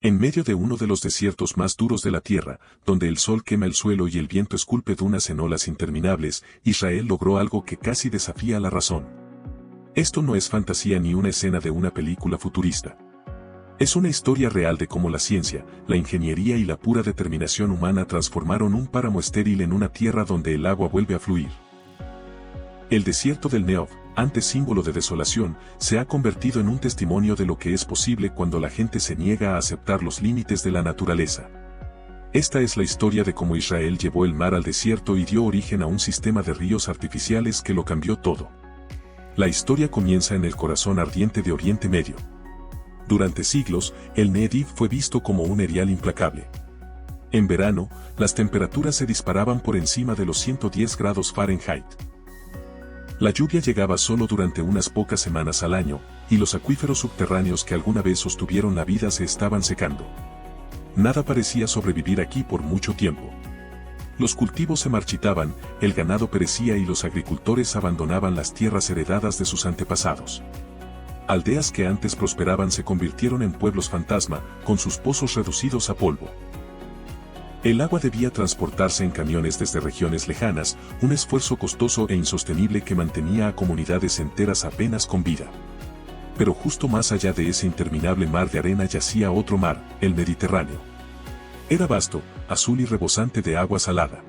En medio de uno de los desiertos más duros de la tierra, donde el sol quema el suelo y el viento esculpe dunas en olas interminables, Israel logró algo que casi desafía la razón. Esto no es fantasía ni una escena de una película futurista. Es una historia real de cómo la ciencia, la ingeniería y la pura determinación humana transformaron un páramo estéril en una tierra donde el agua vuelve a fluir. El desierto del Negev, antes símbolo de desolación, se ha convertido en un testimonio de lo que es posible cuando la gente se niega a aceptar los límites de la naturaleza. Esta es la historia de cómo Israel llevó el mar al desierto y dio origen a un sistema de ríos artificiales que lo cambió todo. La historia comienza en el corazón ardiente de Oriente Medio. Durante siglos, el Negev fue visto como un erial implacable. En verano, las temperaturas se disparaban por encima de los 110 grados Fahrenheit. La lluvia llegaba solo durante unas pocas semanas al año, y los acuíferos subterráneos que alguna vez sostuvieron la vida se estaban secando. Nada parecía sobrevivir aquí por mucho tiempo. Los cultivos se marchitaban, el ganado perecía y los agricultores abandonaban las tierras heredadas de sus antepasados. Aldeas que antes prosperaban se convirtieron en pueblos fantasma, con sus pozos reducidos a polvo. El agua debía transportarse en camiones desde regiones lejanas, un esfuerzo costoso e insostenible que mantenía a comunidades enteras apenas con vida. Pero justo más allá de ese interminable mar de arena yacía otro mar, el Mediterráneo. Era vasto, azul y rebosante de agua salada.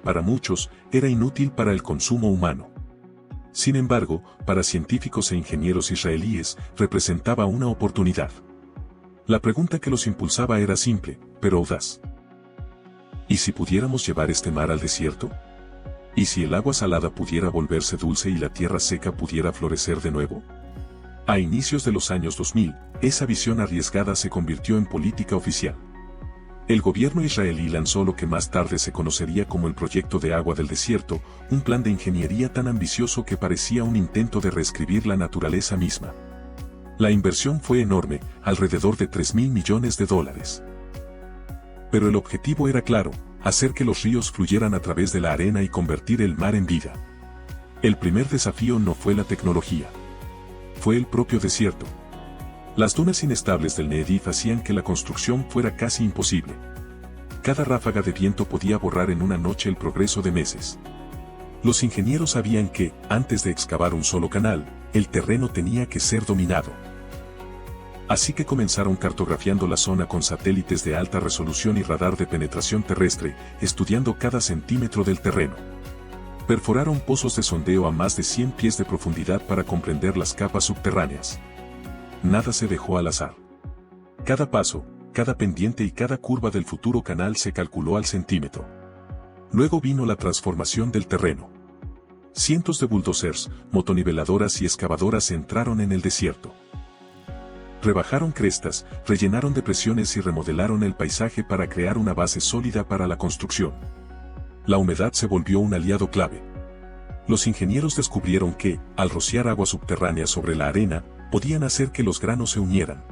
Para muchos, era inútil para el consumo humano. Sin embargo, para científicos e ingenieros israelíes, representaba una oportunidad. La pregunta que los impulsaba era simple, pero audaz. ¿Y si pudiéramos llevar este mar al desierto? ¿Y si el agua salada pudiera volverse dulce y la tierra seca pudiera florecer de nuevo? A inicios de los años 2000, esa visión arriesgada se convirtió en política oficial. El gobierno israelí lanzó lo que más tarde se conocería como el Proyecto de Agua del Desierto, un plan de ingeniería tan ambicioso que parecía un intento de reescribir la naturaleza misma. La inversión fue enorme, alrededor de $3.000 millones. Pero el objetivo era claro, hacer que los ríos fluyeran a través de la arena y convertir el mar en vida. El primer desafío no fue la tecnología. Fue el propio desierto. Las dunas inestables del Negev hacían que la construcción fuera casi imposible. Cada ráfaga de viento podía borrar en una noche el progreso de meses. Los ingenieros sabían que, antes de excavar un solo canal, el terreno tenía que ser dominado. Así que comenzaron cartografiando la zona con satélites de alta resolución y radar de penetración terrestre, estudiando cada centímetro del terreno. Perforaron pozos de sondeo a más de 100 pies de profundidad para comprender las capas subterráneas. Nada se dejó al azar. Cada paso, cada pendiente y cada curva del futuro canal se calculó al centímetro. Luego vino la transformación del terreno. Cientos de bulldozers, motoniveladoras y excavadoras entraron en el desierto. Rebajaron crestas, rellenaron depresiones y remodelaron el paisaje para crear una base sólida para la construcción. La humedad se volvió un aliado clave. Los ingenieros descubrieron que, al rociar agua subterránea sobre la arena, podían hacer que los granos se unieran.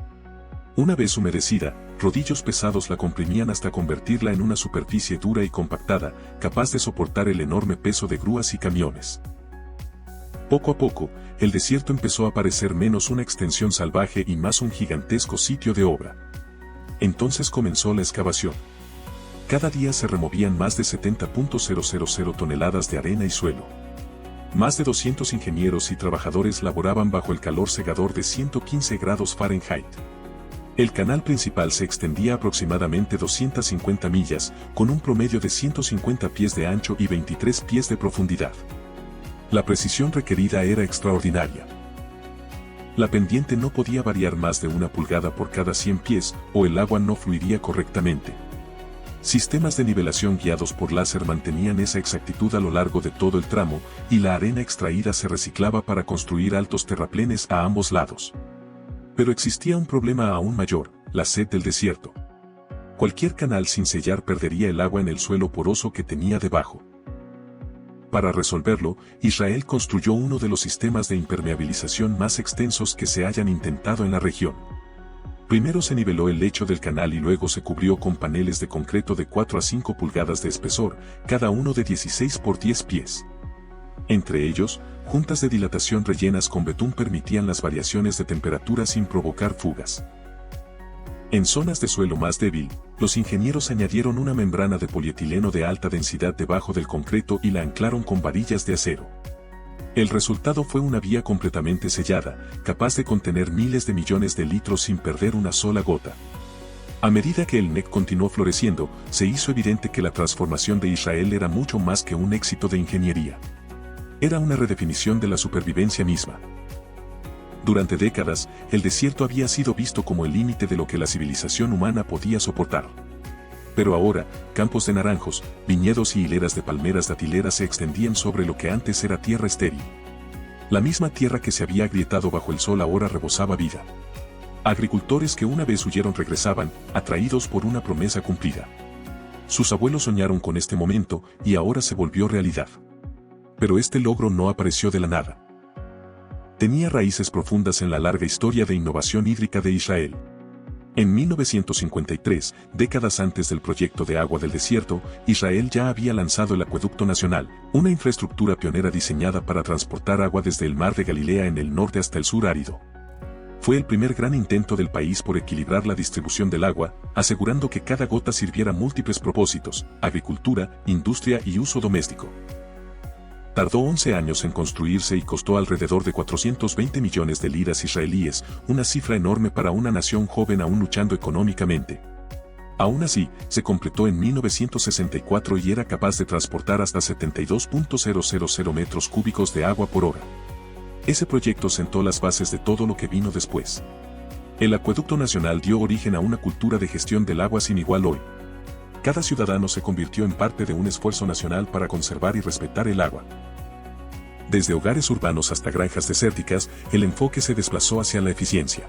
Una vez humedecida, rodillos pesados la comprimían hasta convertirla en una superficie dura y compactada, capaz de soportar el enorme peso de grúas y camiones. Poco a poco, el desierto empezó a parecer menos una extensión salvaje y más un gigantesco sitio de obra. Entonces comenzó la excavación. Cada día se removían más de 70.000 toneladas de arena y suelo. Más de 200 ingenieros y trabajadores laboraban bajo el calor cegador de 115 grados Fahrenheit. El canal principal se extendía aproximadamente 250 millas, con un promedio de 150 pies de ancho y 23 pies de profundidad. La precisión requerida era extraordinaria. La pendiente no podía variar más de 1 pulgada por cada 100 pies, o el agua no fluiría correctamente. Sistemas de nivelación guiados por láser mantenían esa exactitud a lo largo de todo el tramo, y la arena extraída se reciclaba para construir altos terraplenes a ambos lados. Pero existía un problema aún mayor, la sed del desierto. Cualquier canal sin sellar perdería el agua en el suelo poroso que tenía debajo. Para resolverlo, Israel construyó uno de los sistemas de impermeabilización más extensos que se hayan intentado en la región. Primero se niveló el lecho del canal y luego se cubrió con paneles de concreto de 4 a 5 pulgadas de espesor, cada uno de 16 por 10 pies. Entre ellos, juntas de dilatación rellenas con betún permitían las variaciones de temperatura sin provocar fugas. En zonas de suelo más débil, los ingenieros añadieron una membrana de polietileno de alta densidad debajo del concreto y la anclaron con varillas de acero. El resultado fue una vía completamente sellada, capaz de contener miles de millones de litros sin perder una sola gota. A medida que el NEC continuó floreciendo, se hizo evidente que la transformación de Israel era mucho más que un éxito de ingeniería. Era una redefinición de la supervivencia misma. Durante décadas, el desierto había sido visto como el límite de lo que la civilización humana podía soportar. Pero ahora, campos de naranjos, viñedos y hileras de palmeras datileras se extendían sobre lo que antes era tierra estéril. La misma tierra que se había agrietado bajo el sol ahora rebosaba vida. Agricultores que una vez huyeron regresaban, atraídos por una promesa cumplida. Sus abuelos soñaron con este momento y ahora se volvió realidad. Pero este logro no apareció de la nada. Tenía raíces profundas en la larga historia de innovación hídrica de Israel. En 1953, décadas antes del proyecto de agua del desierto, Israel ya había lanzado el Acueducto Nacional, una infraestructura pionera diseñada para transportar agua desde el mar de Galilea en el norte hasta el sur árido. Fue el primer gran intento del país por equilibrar la distribución del agua, asegurando que cada gota sirviera múltiples propósitos: agricultura, industria y uso doméstico. Tardó 11 años en construirse y costó alrededor de 420 millones de liras israelíes, una cifra enorme para una nación joven aún luchando económicamente. Aún así, se completó en 1964 y era capaz de transportar hasta 72.000 metros cúbicos de agua por hora. Ese proyecto sentó las bases de todo lo que vino después. El Acueducto Nacional dio origen a una cultura de gestión del agua sin igual hoy. Cada ciudadano se convirtió en parte de un esfuerzo nacional para conservar y respetar el agua. Desde hogares urbanos hasta granjas desérticas, el enfoque se desplazó hacia la eficiencia.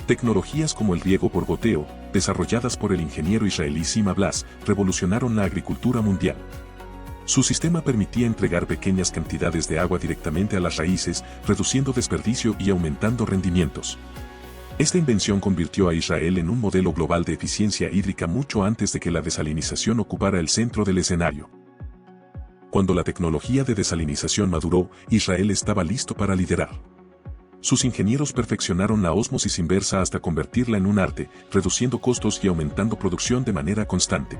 Tecnologías como el riego por goteo, desarrolladas por el ingeniero israelí Sima Blas, revolucionaron la agricultura mundial. Su sistema permitía entregar pequeñas cantidades de agua directamente a las raíces, reduciendo desperdicio y aumentando rendimientos. Esta invención convirtió a Israel en un modelo global de eficiencia hídrica mucho antes de que la desalinización ocupara el centro del escenario. Cuando la tecnología de desalinización maduró, Israel estaba listo para liderar. Sus ingenieros perfeccionaron la ósmosis inversa hasta convertirla en un arte, reduciendo costos y aumentando producción de manera constante.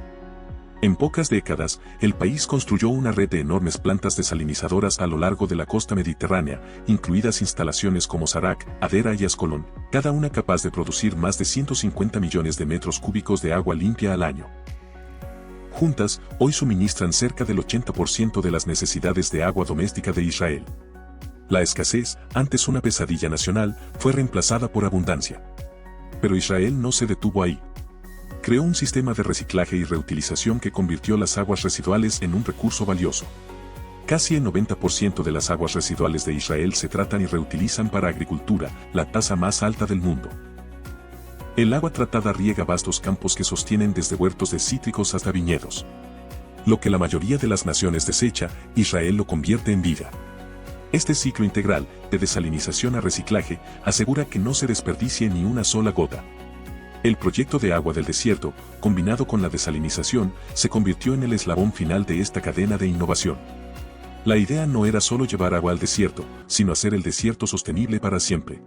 En pocas décadas, el país construyó una red de enormes plantas desalinizadoras a lo largo de la costa mediterránea, incluidas instalaciones como Sarak, Hadera y Ascolón, cada una capaz de producir más de 150 millones de metros cúbicos de agua limpia al año. Juntas, hoy suministran cerca del 80% de las necesidades de agua doméstica de Israel. La escasez, antes una pesadilla nacional, fue reemplazada por abundancia. Pero Israel no se detuvo ahí. Creó un sistema de reciclaje y reutilización que convirtió las aguas residuales en un recurso valioso. Casi el 90% de las aguas residuales de Israel se tratan y reutilizan para agricultura, la tasa más alta del mundo. El agua tratada riega vastos campos que sostienen desde huertos de cítricos hasta viñedos. Lo que la mayoría de las naciones desecha, Israel lo convierte en vida. Este ciclo integral, de desalinización a reciclaje, asegura que no se desperdicie ni una sola gota. El proyecto de agua del desierto, combinado con la desalinización, se convirtió en el eslabón final de esta cadena de innovación. La idea no era solo llevar agua al desierto, sino hacer el desierto sostenible para siempre.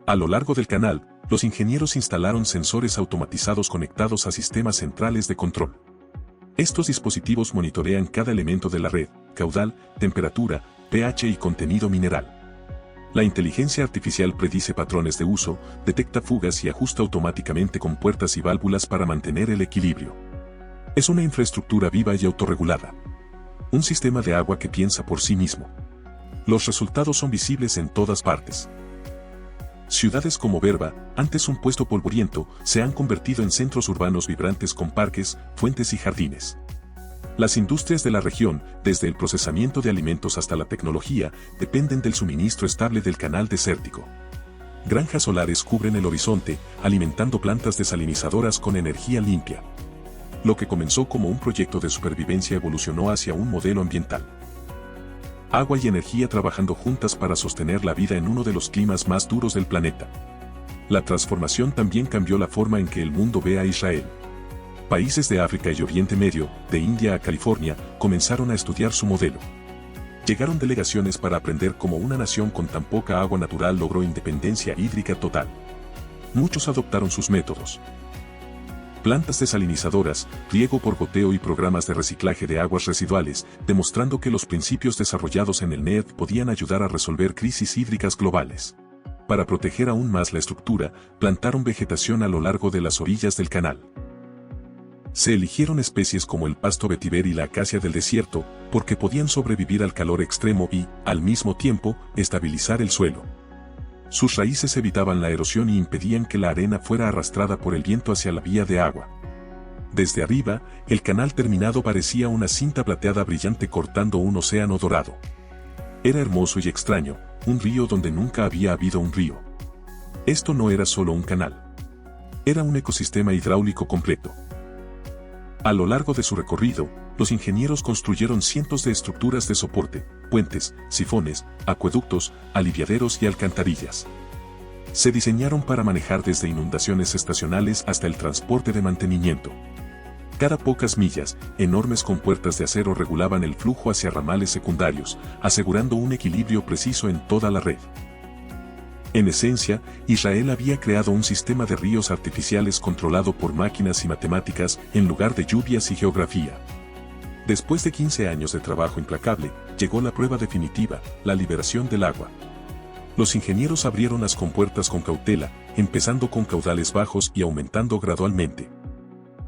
A lo largo del canal, los ingenieros instalaron sensores automatizados conectados a sistemas centrales de control. Estos dispositivos monitorean cada elemento de la red: caudal, temperatura, pH y contenido mineral. La inteligencia artificial predice patrones de uso, detecta fugas y ajusta automáticamente con puertas y válvulas para mantener el equilibrio. Es una infraestructura viva y autorregulada. Un sistema de agua que piensa por sí mismo. Los resultados son visibles en todas partes. Ciudades como Berba, antes un puesto polvoriento, se han convertido en centros urbanos vibrantes con parques, fuentes y jardines. Las industrias de la región, desde el procesamiento de alimentos hasta la tecnología, dependen del suministro estable del canal desértico. Granjas solares cubren el horizonte, alimentando plantas desalinizadoras con energía limpia. Lo que comenzó como un proyecto de supervivencia evolucionó hacia un modelo ambiental. Agua y energía trabajando juntas para sostener la vida en uno de los climas más duros del planeta. La transformación también cambió la forma en que el mundo ve a Israel. Países de África y Oriente Medio, de India a California, comenzaron a estudiar su modelo. Llegaron delegaciones para aprender cómo una nación con tan poca agua natural logró independencia hídrica total. muchos adoptaron sus métodos. Plantas desalinizadoras, riego por goteo y programas de reciclaje de aguas residuales, demostrando que los principios desarrollados en el NED podían ayudar a resolver crisis hídricas globales. Para proteger aún más la estructura, plantaron vegetación a lo largo de las orillas del canal. Se eligieron especies como el pasto vetiver y la acacia del desierto, porque podían sobrevivir al calor extremo y, al mismo tiempo, estabilizar el suelo. Sus raíces evitaban la erosión y impedían que la arena fuera arrastrada por el viento hacia la vía de agua. Desde arriba, el canal terminado parecía una cinta plateada brillante cortando un océano dorado. Era hermoso y extraño, un río donde nunca había habido un río. Esto no era solo un canal. Era un ecosistema hidráulico completo. A lo largo de su recorrido, los ingenieros construyeron cientos de estructuras de soporte, puentes, sifones, acueductos, aliviaderos y alcantarillas. Se diseñaron para manejar desde inundaciones estacionales hasta el transporte de mantenimiento. Cada pocas millas, enormes compuertas de acero regulaban el flujo hacia ramales secundarios, asegurando un equilibrio preciso en toda la red. En esencia, Israel había creado un sistema de ríos artificiales controlado por máquinas y matemáticas en lugar de lluvias y geografía. Después de 15 años de trabajo implacable, llegó la prueba definitiva, la liberación del agua. Los ingenieros abrieron las compuertas con cautela, empezando con caudales bajos y aumentando gradualmente.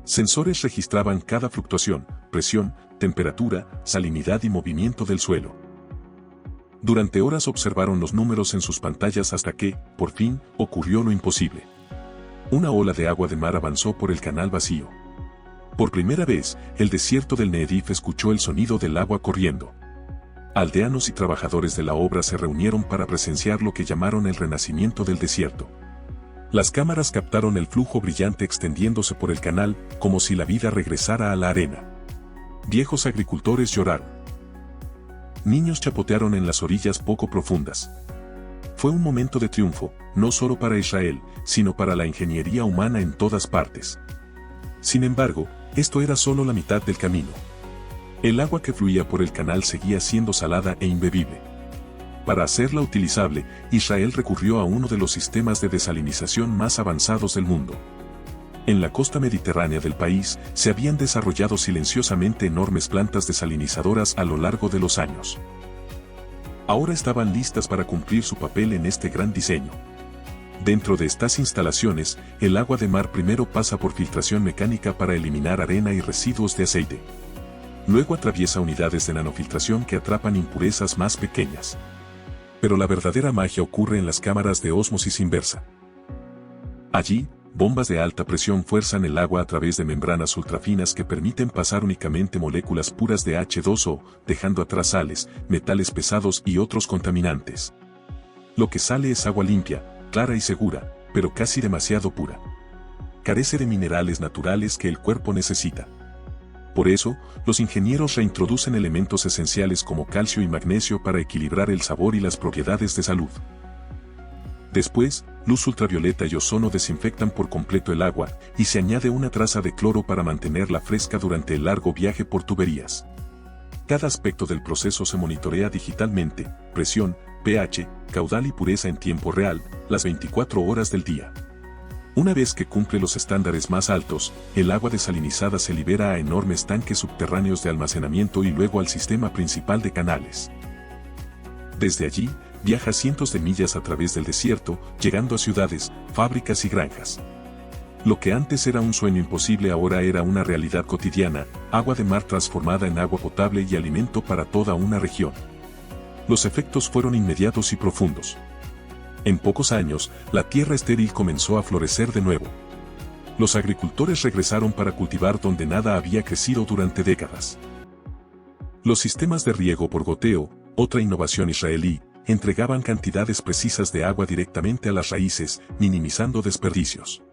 Sensores registraban cada fluctuación, presión, temperatura, salinidad y movimiento del suelo. Durante horas observaron los números en sus pantallas hasta que, por fin, ocurrió lo imposible. Una ola de agua de mar avanzó por el canal vacío. Por primera vez, el desierto del Negev escuchó el sonido del agua corriendo. Aldeanos y trabajadores de la obra se reunieron para presenciar lo que llamaron el renacimiento del desierto. Las cámaras captaron el flujo brillante extendiéndose por el canal, como si la vida regresara a la arena. Viejos agricultores lloraron. Niños chapotearon en las orillas poco profundas. Fue un momento de triunfo, no solo para Israel, sino para la ingeniería humana en todas partes. Sin embargo, esto era solo la mitad del camino. El agua que fluía por el canal seguía siendo salada e imbebible. Para hacerla utilizable, Israel recurrió a uno de los sistemas de desalinización más avanzados del mundo. En la costa mediterránea del país, se habían desarrollado silenciosamente enormes plantas desalinizadoras a lo largo de los años. Ahora estaban listas para cumplir su papel en este gran diseño. Dentro de estas instalaciones, el agua de mar primero pasa por filtración mecánica para eliminar arena y residuos de aceite. Luego atraviesa unidades de nanofiltración que atrapan impurezas más pequeñas. Pero la verdadera magia ocurre en las cámaras de ósmosis inversa. Allí, bombas de alta presión fuerzan el agua a través de membranas ultrafinas que permiten pasar únicamente moléculas puras de H2O, dejando atrás sales, metales pesados y otros contaminantes. Lo que sale es agua limpia, clara y segura, pero casi demasiado pura. Carece de minerales naturales que el cuerpo necesita. Por eso, los ingenieros reintroducen elementos esenciales como calcio y magnesio para equilibrar el sabor y las propiedades de salud. Después, luz ultravioleta y ozono desinfectan por completo el agua, y se añade una traza de cloro para mantenerla fresca durante el largo viaje por tuberías. Cada aspecto del proceso se monitorea digitalmente: presión, pH, caudal y pureza en tiempo real, las 24 horas del día. Una vez que cumple los estándares más altos, el agua desalinizada se libera a enormes tanques subterráneos de almacenamiento y luego al sistema principal de canales. Desde allí, viaja cientos de millas a través del desierto, llegando a ciudades, fábricas y granjas. Lo que antes era un sueño imposible ahora era una realidad cotidiana: agua de mar transformada en agua potable y alimento para toda una región. Los efectos fueron inmediatos y profundos. En pocos años, la tierra estéril comenzó a florecer de nuevo. Los agricultores regresaron para cultivar donde nada había crecido durante décadas. Los sistemas de riego por goteo, otra innovación israelí, entregaban cantidades precisas de agua directamente a las raíces, minimizando desperdicios.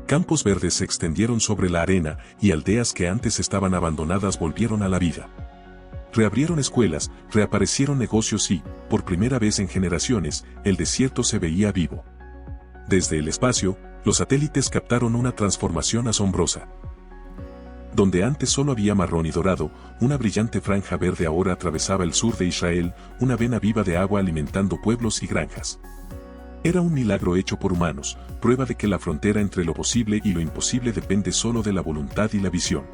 Campos verdes se extendieron sobre la arena y aldeas que antes estaban abandonadas volvieron a la vida. Reabrieron escuelas, reaparecieron negocios y, por primera vez en generaciones, el desierto se veía vivo. Desde el espacio, los satélites captaron una transformación asombrosa. Donde antes solo había marrón y dorado, una brillante franja verde ahora atravesaba el sur de Israel, una vena viva de agua alimentando pueblos y granjas. Era un milagro hecho por humanos, prueba de que la frontera entre lo posible y lo imposible depende solo de la voluntad y la visión.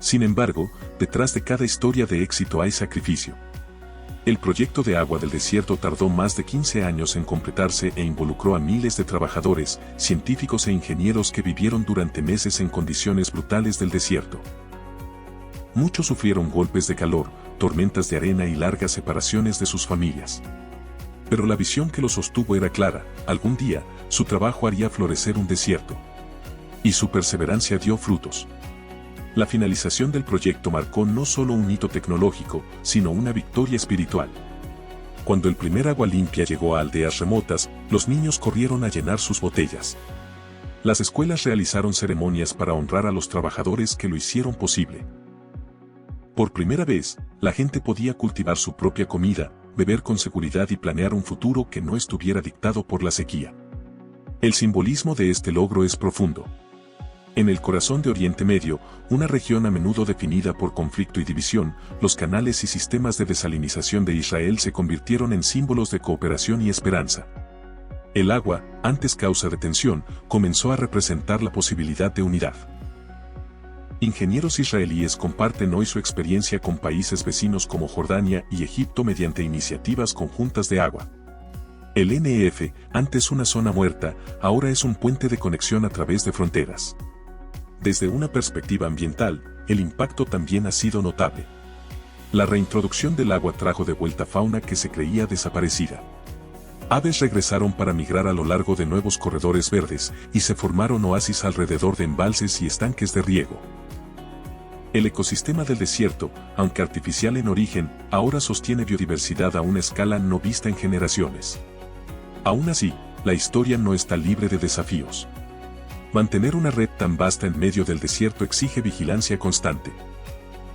Sin embargo, detrás de cada historia de éxito hay sacrificio. El proyecto de agua del desierto tardó más de 15 años en completarse e involucró a miles de trabajadores, científicos e ingenieros que vivieron durante meses en condiciones brutales del desierto. Muchos sufrieron golpes de calor, tormentas de arena y largas separaciones de sus familias. Pero la visión que lo sostuvo era clara: algún día, su trabajo haría florecer un desierto. Y su perseverancia dio frutos. La finalización del proyecto marcó no solo un hito tecnológico, sino una victoria espiritual. Cuando el primer agua limpia llegó a aldeas remotas, los niños corrieron a llenar sus botellas. Las escuelas realizaron ceremonias para honrar a los trabajadores que lo hicieron posible. Por primera vez, la gente podía cultivar su propia comida, beber con seguridad y planear un futuro que no estuviera dictado por la sequía. El simbolismo de este logro es profundo. En el corazón de Oriente Medio, una región a menudo definida por conflicto y división, los canales y sistemas de desalinización de Israel se convirtieron en símbolos de cooperación y esperanza. El agua, antes causa de tensión, comenzó a representar la posibilidad de unidad. Ingenieros israelíes comparten hoy su experiencia con países vecinos como Jordania y Egipto mediante iniciativas conjuntas de agua. El NEF, antes una zona muerta, ahora es un puente de conexión a través de fronteras. Desde una perspectiva ambiental, el impacto también ha sido notable. La reintroducción del agua trajo de vuelta fauna que se creía desaparecida. Aves regresaron para migrar a lo largo de nuevos corredores verdes, y se formaron oasis alrededor de embalses y estanques de riego. El ecosistema del desierto, aunque artificial en origen, ahora sostiene biodiversidad a una escala no vista en generaciones. Aún así, la historia no está libre de desafíos. Mantener una red tan vasta en medio del desierto exige vigilancia constante.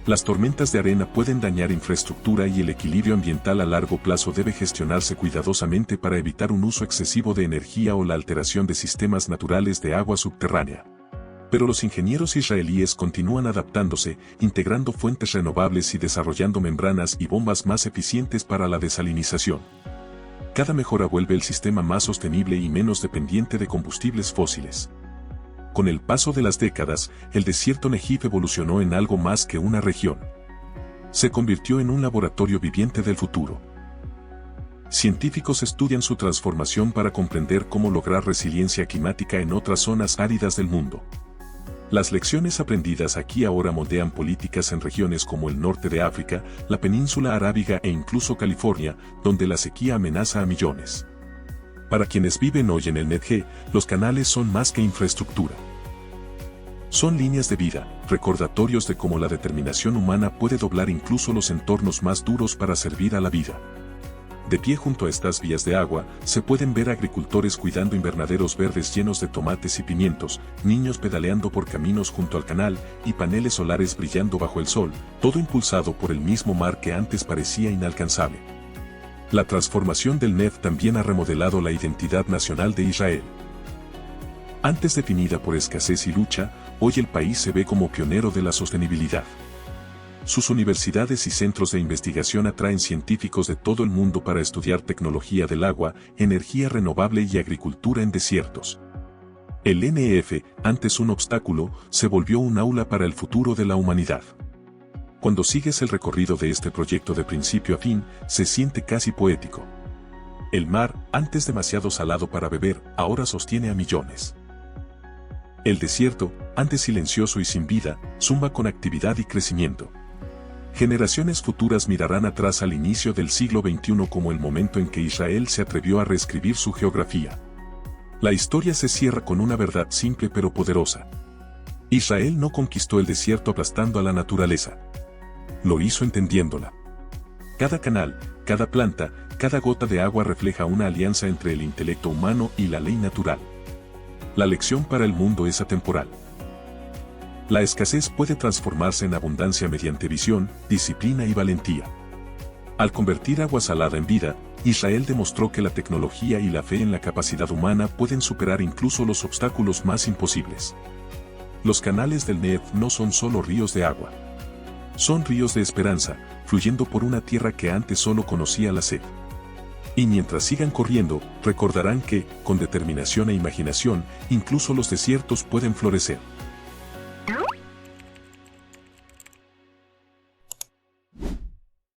Las tormentas de arena pueden dañar infraestructura y el equilibrio ambiental a largo plazo debe gestionarse cuidadosamente para evitar un uso excesivo de energía o la alteración de sistemas naturales de agua subterránea. Pero los ingenieros israelíes continúan adaptándose, integrando fuentes renovables y desarrollando membranas y bombas más eficientes para la desalinización. Cada mejora vuelve el sistema más sostenible y menos dependiente de combustibles fósiles. Con el paso de las décadas, el desierto Negev evolucionó en algo más que una región. Se convirtió en un laboratorio viviente del futuro. Científicos estudian su transformación para comprender cómo lograr resiliencia climática en otras zonas áridas del mundo. Las lecciones aprendidas aquí ahora moldean políticas en regiones como el norte de África, la península arábiga e incluso California, donde la sequía amenaza a millones. Para quienes viven hoy en el Negev, los canales son más que infraestructura. Son líneas de vida, recordatorios de cómo la determinación humana puede doblar incluso los entornos más duros para servir a la vida. De pie junto a estas vías de agua, se pueden ver agricultores cuidando invernaderos verdes llenos de tomates y pimientos, niños pedaleando por caminos junto al canal y paneles solares brillando bajo el sol, todo impulsado por el mismo mar que antes parecía inalcanzable. La transformación del Negev también ha remodelado la identidad nacional de Israel. Antes definida por escasez y lucha, hoy el país se ve como pionero de la sostenibilidad. Sus universidades y centros de investigación atraen científicos de todo el mundo para estudiar tecnología del agua, energía renovable y agricultura en desiertos. El NEF, antes un obstáculo, se volvió un aula para el futuro de la humanidad. Cuando sigues el recorrido de este proyecto de principio a fin, se siente casi poético. El mar, antes demasiado salado para beber, ahora sostiene a millones. El desierto, antes silencioso y sin vida, zumba con actividad y crecimiento. Generaciones futuras mirarán atrás al inicio del siglo XXI como el momento en que Israel se atrevió a reescribir su geografía. La historia se cierra con una verdad simple pero poderosa. Israel no conquistó el desierto aplastando a la naturaleza. Lo hizo entendiéndola. Cada canal, cada planta, cada gota de agua refleja una alianza entre el intelecto humano y la ley natural. La lección para el mundo es atemporal. La escasez puede transformarse en abundancia mediante visión, disciplina y valentía. Al convertir agua salada en vida, Israel demostró que la tecnología y la fe en la capacidad humana pueden superar incluso los obstáculos más imposibles. Los canales del Negev no son solo ríos de agua. Son ríos de esperanza, fluyendo por una tierra que antes solo conocía la sed. Y mientras sigan corriendo, recordarán que, con determinación e imaginación, incluso los desiertos pueden florecer.